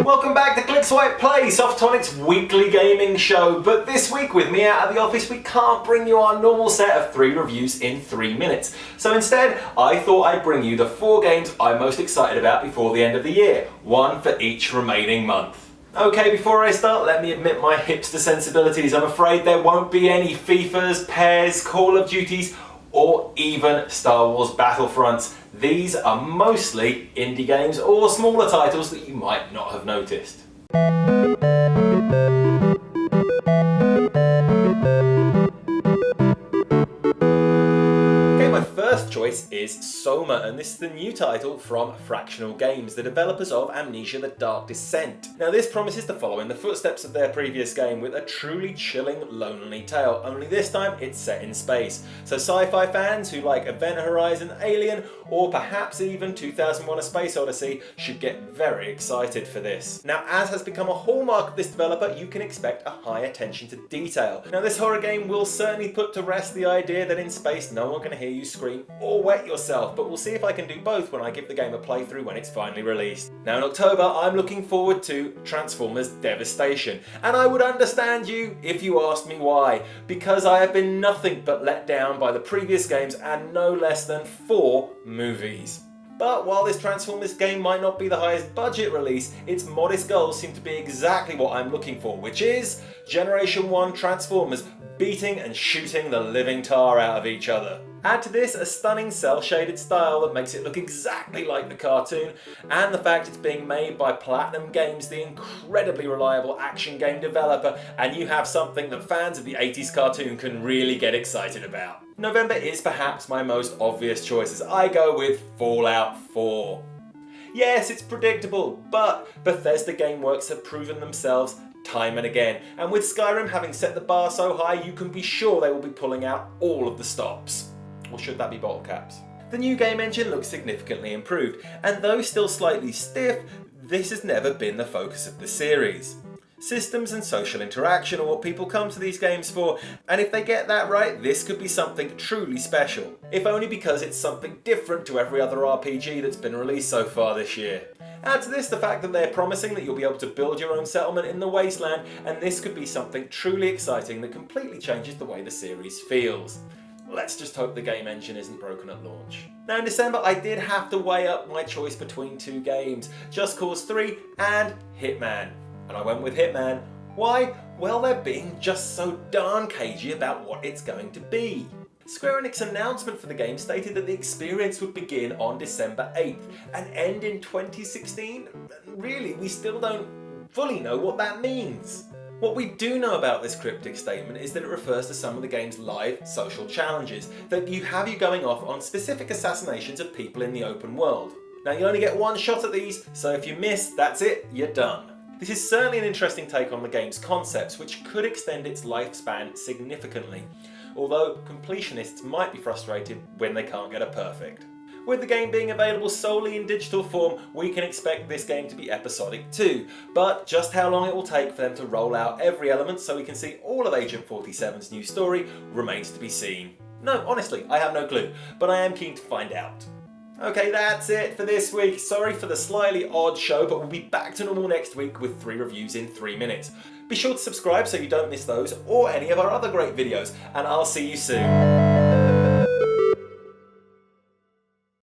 Welcome back to Click Swipe Play, Softonic's weekly gaming show. But this week with me out of the office, we can't bring you our normal set of 3 reviews in 3 minutes. So instead, I thought I'd bring you the 4 games I'm most excited about before the end of the year, 1 for each remaining month. Okay, before I start, let me admit my hipster sensibilities. I'm afraid there won't be any FIFAs, PES, Call of Duties, or even Star Wars Battlefronts. These are mostly indie games or smaller titles that you might not have noticed. My first choice is Soma, and this is the new title from Fractional Games, the developers of Amnesia: The Dark Descent. Now this promises to follow in the footsteps of their previous game with a truly chilling, lonely tale, only this time it's set in space. So sci-fi fans who like Event Horizon, Alien, or perhaps even 2001: A Space Odyssey should get very excited for this. Now, as has become a hallmark of this developer, you can expect a high attention to detail. Now this horror game will certainly put to rest the idea that in space no one can hear you scream or wet yourself, but we'll see if I can do both when I give the game a playthrough when it's finally released. Now in October, I'm looking forward to Transformers Devastation, and I would understand you if you asked me why, because I have been nothing but let down by the previous games and no less than 4 movies. But while this Transformers game might not be the highest budget release, its modest goals seem to be exactly what I'm looking for, which is Generation 1 Transformers beating and shooting the living tar out of each other. Add to this a stunning cel-shaded style that makes it look exactly like the cartoon, and the fact it's being made by Platinum Games, the incredibly reliable action game developer, and you have something that fans of the 80s cartoon can really get excited about. November is perhaps my most obvious choice as I go with Fallout 4. Yes, it's predictable, but Bethesda Gameworks have proven themselves time and again, and with Skyrim having set the bar so high, you can be sure they will be pulling out all of the stops. Or should that be bottle caps? The new game engine looks significantly improved, and though still slightly stiff, this has never been the focus of the series. Systems and social interaction are what people come to these games for, and if they get that right, this could be something truly special. If only because it's something different to every other RPG that's been released so far this year. Add to this the fact that they're promising that you'll be able to build your own settlement in the wasteland, and this could be something truly exciting that completely changes the way the series feels. Let's just hope the game engine isn't broken at launch. Now in December I did have to weigh up my choice between 2 games, Just Cause 3 and Hitman. And I went with Hitman. Why? Well, they're being just so darn cagey about what it's going to be. Square Enix's announcement for the game stated that the experience would begin on December 8th and end in 2016. Really, we still don't fully know what that means. What we do know about this cryptic statement is that it refers to some of the game's live social challenges that have you going off on specific assassinations of people in the open world. Now you only get 1 shot at these, so if you miss, that's it, you're done. This is certainly an interesting take on the game's concepts, which could extend its lifespan significantly, although completionists might be frustrated when they can't get a perfect. With the game being available solely in digital form, we can expect this game to be episodic too, but just how long it will take for them to roll out every element so we can see all of Agent 47's new story remains to be seen. No, honestly, I have no clue, but I am keen to find out. Okay, that's it for this week. Sorry for the slightly odd show, but we'll be back to normal next week with 3 reviews in 3 minutes. Be sure to subscribe so you don't miss those or any of our other great videos, and I'll see you soon.